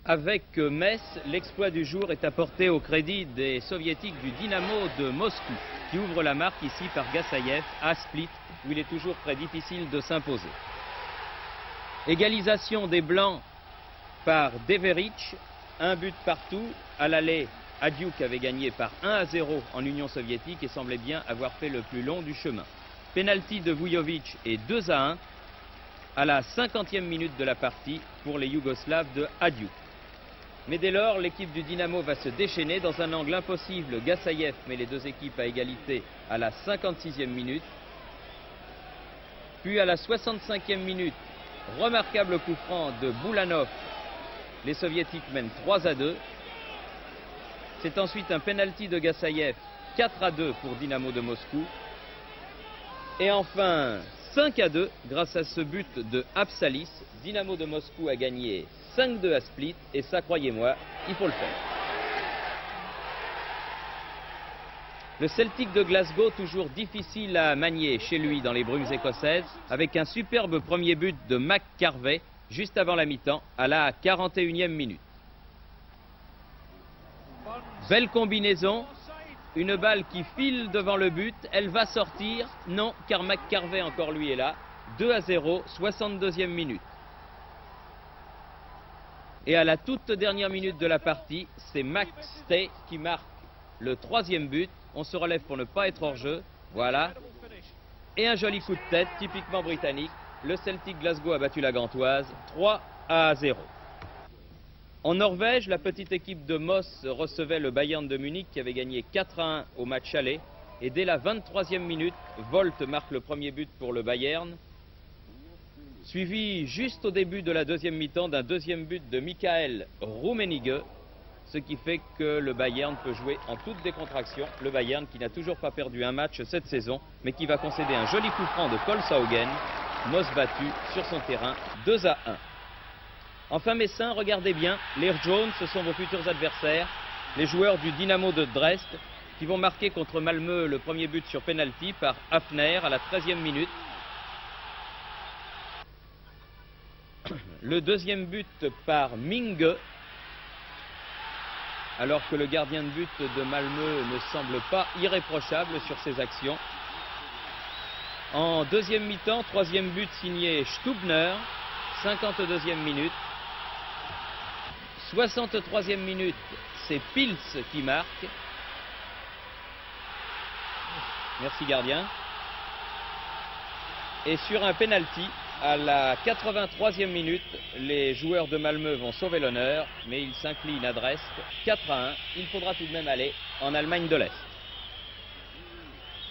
Avec Metz, l'exploit du jour est apporté au crédit des soviétiques du Dynamo de Moscou, qui ouvre la marque ici par Gassaïev à Split, où il est toujours très difficile de s'imposer. Égalisation des Blancs par Deveric, un but partout. À l'aller, Hajduk avait gagné par 1-0 en Union soviétique et semblait bien avoir fait le plus long du chemin. Penalty de Vujovic et 2-1 à la 50e minute de la partie pour les Yougoslaves de Hajduk. Mais dès lors, l'équipe du Dynamo va se déchaîner dans un angle impossible. Gassaïev met les deux équipes à égalité à la 56e minute. Puis à la 65e minute, remarquable coup franc de Boulanov. Les Soviétiques mènent 3-2. C'est ensuite un penalty de Gassaïev, 4-2 pour Dynamo de Moscou. Et enfin, 5-2 grâce à ce but de Apsalis. Dynamo de Moscou a gagné 5-2 à Split et ça, croyez-moi, il faut le faire. Le Celtic de Glasgow, toujours difficile à manier chez lui dans les brumes écossaises, avec un superbe premier but de McCarvey juste avant la mi-temps à la 41e minute. Belle combinaison, une balle qui file devant le but, elle va sortir, non, car McCarvey encore lui est là, 2-0, 62e minute. Et à la toute dernière minute de la partie, c'est Max Stay qui marque le troisième but. On se relève pour ne pas être hors jeu, voilà. Et un joli coup de tête, typiquement britannique. Le Celtic Glasgow a battu la Gantoise 3-0. En Norvège, la petite équipe de Moss recevait le Bayern de Munich qui avait gagné 4-1 au match aller. Et dès la 23e minute, Volt marque le premier but pour le Bayern, suivi juste au début de la deuxième mi-temps d'un deuxième but de Michael Rummenigge, ce qui fait que le Bayern peut jouer en toute décontraction. Le Bayern qui n'a toujours pas perdu un match cette saison, mais qui va concéder un joli coup franc de Kolshaugen. Moss battu sur son terrain 2-1. Enfin Messin, regardez bien, les jaunes, ce sont vos futurs adversaires, les joueurs du Dynamo de Dresde, qui vont marquer contre Malmö le premier but sur penalty par Hafner à la 13e minute. Le deuxième but par Minge, alors que le gardien de but de Malmö ne semble pas irréprochable sur ses actions. En deuxième mi-temps, troisième but signé Stubner, 52e minute. 63e minute, c'est Pils qui marque. Merci gardien. Et sur un penalty, à la 83e minute, les joueurs de Malmö vont sauver l'honneur, mais ils s'inclinent à Dresde 4-1. Il faudra tout de même aller en Allemagne de l'Est.